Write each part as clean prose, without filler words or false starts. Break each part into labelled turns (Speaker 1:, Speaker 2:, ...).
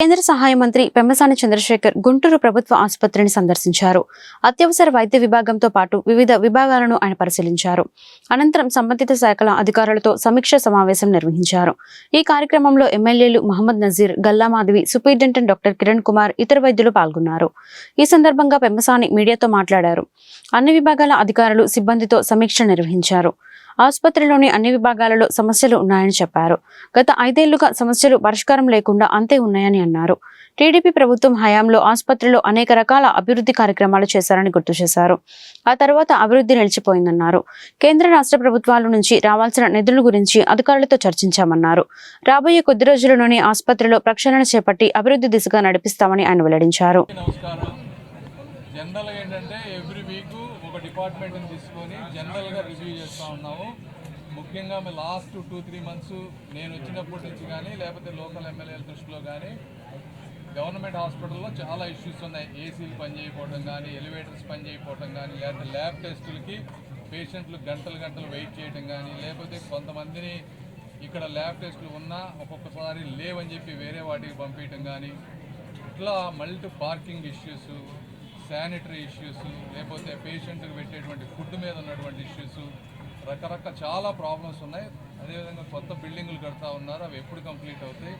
Speaker 1: కేంద్ర సహాయ మంత్రి పెమ్మసాని చంద్రశేఖర్ గుంటూరు ప్రభుత్వ ఆసుపత్రిని సందర్శించారు. అత్యవసర వైద్య విభాగంతో పాటు వివిధ విభాగాలను ఆయన పరిశీలించారు. అనంతరం సంబంధిత శాఖల అధికారులతో సమీక్ష సమావేశం నిర్వహించారు. ఈ కార్యక్రమంలో ఎమ్మెల్యేలు మహమ్మద్ నజీర్, గల్లా మాధవి, సూపరింటెండెంట్ డాక్టర్ కిరణ్ కుమార్, ఇతర వైద్యులు పాల్గొన్నారు. ఈ సందర్భంగా పెమ్మసాని మీడియాతో మాట్లాడారు. అన్ని విభాగాల అధికారులు, సిబ్బందితో సమీక్ష నిర్వహించారు. ఆసుపత్రిలోని అన్ని విభాగాలలో సమస్యలు ఉన్నాయని చెప్పారు. గత 5 ఏళ్లుగా సమస్యలు పరిష్కారం లేకుండా అంతే ఉన్నాయని అన్నారు. టీడీపీ ప్రభుత్వం హయాంలో ఆసుపత్రిలో అనేక రకాల అభివృద్ధి కార్యక్రమాలు చేశారని గుర్తు చేశారు. ఆ తర్వాత అభివృద్ధి నిలిచిపోయిందన్నారు. కేంద్ర రాష్ట్ర ప్రభుత్వాల నుంచి రావాల్సిన నిధుల గురించి అధికారులతో చర్చించామన్నారు. రాబోయే కొద్ది రోజుల్లోనే ఆసుపత్రిలో ప్రక్షాళన చేపట్టి అభివృద్ధి దిశగా నడిపిస్తామని ఆయన వెల్లడించారు.
Speaker 2: జనరల్గా ఏంటంటే ఎవ్రీ వీక్ ఒక డిపార్ట్మెంట్ని తీసుకొని జనరల్గా రివ్యూ చేస్తూ ఉన్నాము. ముఖ్యంగా మేము లాస్ట్ 2-3 మంత్స్ నేను వచ్చినప్పటి నుంచి కానీ లేకపోతే లోకల్ ఎమ్మెల్యేల దృష్టిలో కానీ గవర్నమెంట్ హాస్పిటల్లో చాలా ఇష్యూస్ ఉన్నాయి. ఏసీలు పనిచేయకపోవడం కానీ, ఎలివేటర్స్ పనిచేయకపోవడం కానీ, లేకపోతే ల్యాబ్ టెస్టులకి పేషెంట్లు గంటలు వెయిట్ చేయడం కానీ, లేకపోతే కొంతమందిని ఇక్కడ ల్యాబ్ టెస్టులు ఉన్నా ఒక్కొక్కసారి లేవని చెప్పి వేరే వాటికి పంపించడం కానీ, ఇట్లా multi parking issues, sanitary issues, లేకపోతే పేషెంట్కి పెట్టేటువంటి ఫుడ్ మీద ఉన్నటువంటి ఇష్యూస్, రకరకాల చాలా ప్రాబ్లమ్స్ ఉన్నాయి. అదేవిధంగా కొత్త బిల్డింగులు కడతా ఉన్నారు. అవి ఎప్పుడు కంప్లీట్ అవుతాయి,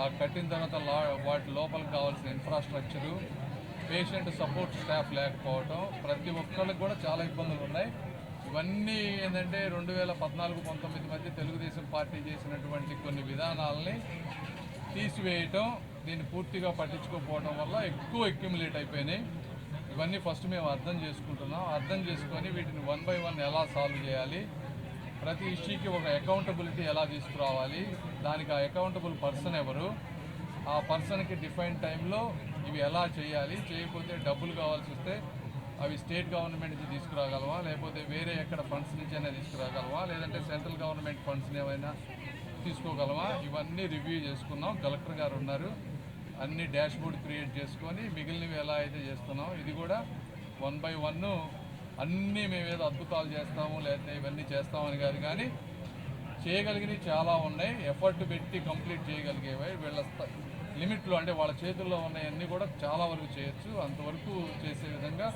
Speaker 2: ఆ కట్టిన తర్వాత వాటి లోపలికి కావాల్సిన ఇన్ఫ్రాస్ట్రక్చరు, పేషెంట్ సపోర్ట్ స్టాఫ్ లేకపోవడం, ప్రతి ఒక్కరికి కూడా చాలా ఇబ్బందులు ఉన్నాయి. ఇవన్నీ ఏంటంటే 2014-19 మధ్య తెలుగుదేశం పార్టీ చేసినటువంటి కొన్ని విధానాలని తీసివేయటం, దీన్ని పూర్తిగా పట్టించుకోకపోవడం వల్ల ఎక్కువ అక్యుములేట్ అయిపోయినాయి. ఇవన్నీ ఫస్ట్ మేము అర్థం చేసుకుంటున్నాం. అర్థం చేసుకొని వీటిని 1 by 1 ఎలా సాల్వ్ చేయాలి, ప్రతి ఇష్యూకి ఒక అకౌంటబిలిటీ ఎలా తీసుకురావాలి, దానికి ఆ అకౌంటబుల్ పర్సన్ ఎవరు, ఆ పర్సన్కి డిఫైన్ టైంలో ఇవి ఎలా చేయాలి, చేయకపోతే డబ్బులు కావాల్సి వస్తే అవి స్టేట్ గవర్నమెంట్ నుంచి తీసుకురాగలమా, లేకపోతే వేరే ఎక్కడ ఫండ్స్ నుంచి అయినా తీసుకురాగలమా, లేదంటే సెంట్రల్ గవర్నమెంట్ ఫండ్స్ని ఏమైనా తీసుకోగలమా, ఇవన్నీ రివ్యూ చేసుకున్నాం. కలెక్టర్ గారు ఉన్నారు. అన్ని డాష్ బోర్డ్ క్రియేట్ చేసుకొని మిగిలినవి ఎలా అయితే చేస్తున్నాం, ఇది కూడా 1 by 1 అన్నీ మేమేదో అద్భుతాలు చేస్తాము లేకపోతే ఇవన్నీ చేస్తామని కాదు, కానీ చేయగలిగినవి చాలా ఉన్నాయి. ఎఫర్ట్ పెట్టి కంప్లీట్ చేయగలిగేవి వీళ్ళ లిమిట్లో, అంటే వాళ్ళ చేతుల్లో ఉన్నాయన్నీ కూడా చాలా వరకు చేయొచ్చు. అంతవరకు చేసే విధంగా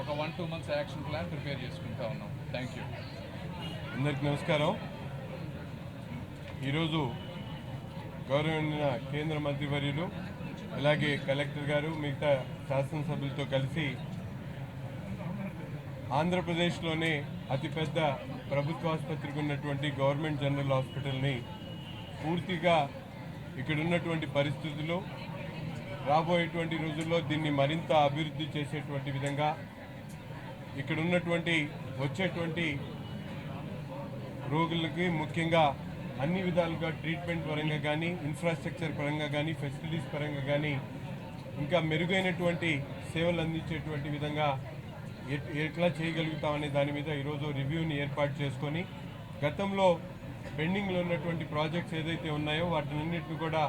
Speaker 2: ఒక 1-2 months యాక్షన్ ప్లాన్ ప్రిపేర్ చేసుకుంటా ఉన్నాం. Thank you.
Speaker 3: అందరికీ నమస్కారం. ఈరోజు గౌరవనీయ కేంద్ర మంత్రివర్యులు, అలాగే కలెక్టర్ గారు, మిగతా శాసనసభ్యులతో కలిసి ఆంధ్రప్రదేశ్లోనే అతిపెద్ద ప్రభుత్వ ఆసుపత్రికి ఉన్నటువంటి గవర్నమెంట్ జనరల్ హాస్పిటల్ని పూర్తిగా ఇక్కడ ఉన్నటువంటి పరిస్థితులు, రాబోయేటువంటి రోజుల్లో దీన్ని మరింత అభివృద్ధి చేసేటువంటి విధంగా ఇక్కడ ఉన్నటువంటి వచ్చేటువంటి రోగులకి ముఖ్యంగా అన్ని విధాలుగా ట్రీట్మెంట్ పరంగా కానీ, ఇన్ఫ్రాస్ట్రక్చర్ పరంగా కానీ, ఫెసిలిటీస్ పరంగా కానీ ఇంకా మెరుగైనటువంటి సేవలు అందించేటువంటి విధంగా ఎట్లా చేయగలుగుతామనే దాని మీద ఈరోజు రివ్యూని ఏర్పాటు చేసుకొని గతంలో పెండింగ్లో ఉన్నటువంటి ప్రాజెక్ట్స్ ఏదైతే ఉన్నాయో వాటినన్నింటినీ కూడా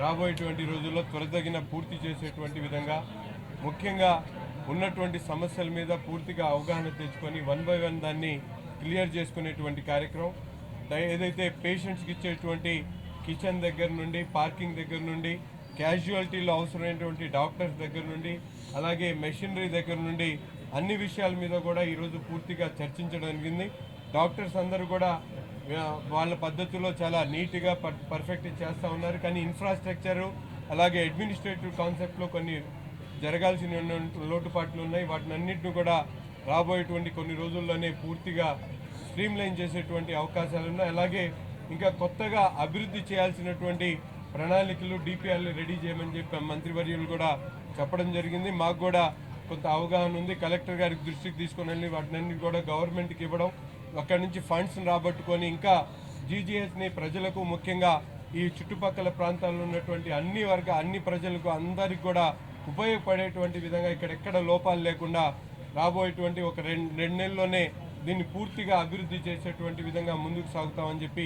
Speaker 3: రాబోయేటువంటి రోజుల్లో త్వరతగిన పూర్తి చేసేటువంటి విధంగా, ముఖ్యంగా ఉన్నటువంటి సమస్యల మీద పూర్తిగా అవగాహన తెచ్చుకొని 1 by 1 దాన్ని క్లియర్ చేసుకునేటువంటి కార్యక్రమం, ఏదైతే పేషెంట్స్కి ఇచ్చేటువంటి కిచెన్ దగ్గర నుండి, పార్కింగ్ దగ్గర నుండి, క్యాజువాలిటీలో అవసరమైనటువంటి డాక్టర్స్ దగ్గర నుండి, అలాగే మెషినరీ దగ్గర నుండి అన్ని విషయాల మీద కూడా ఈరోజు పూర్తిగా చర్చించడం జరిగింది. డాక్టర్స్ అందరూ కూడా వాళ్ళ పద్ధతిలో చాలా నీట్గా పర్ఫెక్ట్ చేస్తూ ఉన్నారు. కానీ ఇన్ఫ్రాస్ట్రక్చరు అలాగే అడ్మినిస్ట్రేటివ్ కాన్సెప్ట్లో కొన్ని జరగాల్సిన లోటుపాట్లు ఉన్నాయి. వాటిని అన్నింటినీ కూడా రాబోయేటువంటి కొన్ని రోజుల్లోనే పూర్తిగా స్ట్రీమ్లైన్ చేసేటువంటి అవకాశాలు ఉన్నాయి. అలాగే ఇంకా కొత్తగా అభివృద్ధి చేయాల్సినటువంటి ప్రణాళికలు, డిపిఆర్లు రెడీ చేయమని చెప్పి మంత్రివర్యులు కూడా చెప్పడం జరిగింది. మాకు కూడా కొంత అవగాహన ఉంది. కలెక్టర్ గారికి దృష్టికి తీసుకొని వెళ్ళి వాటిని కూడా గవర్నమెంట్కి ఇవ్వడం, అక్కడి నుంచి ఫండ్స్ని రాబట్టుకొని ఇంకా జీజీహెచ్ని ప్రజలకు, ముఖ్యంగా ఈ చుట్టుపక్కల ప్రాంతాల్లో ఉన్నటువంటి అన్ని ప్రజలకు అందరికీ కూడా ఉపయోగపడేటువంటి విధంగా ఇక్కడెక్కడ లోపాలు లేకుండా రాబోయేటువంటి ఒక 2 నెలల్లోనే దీన్ని పూర్తిగా అభివృద్ధి చేసేటువంటి విధంగా ముందుకు సాగుతామని చెప్పి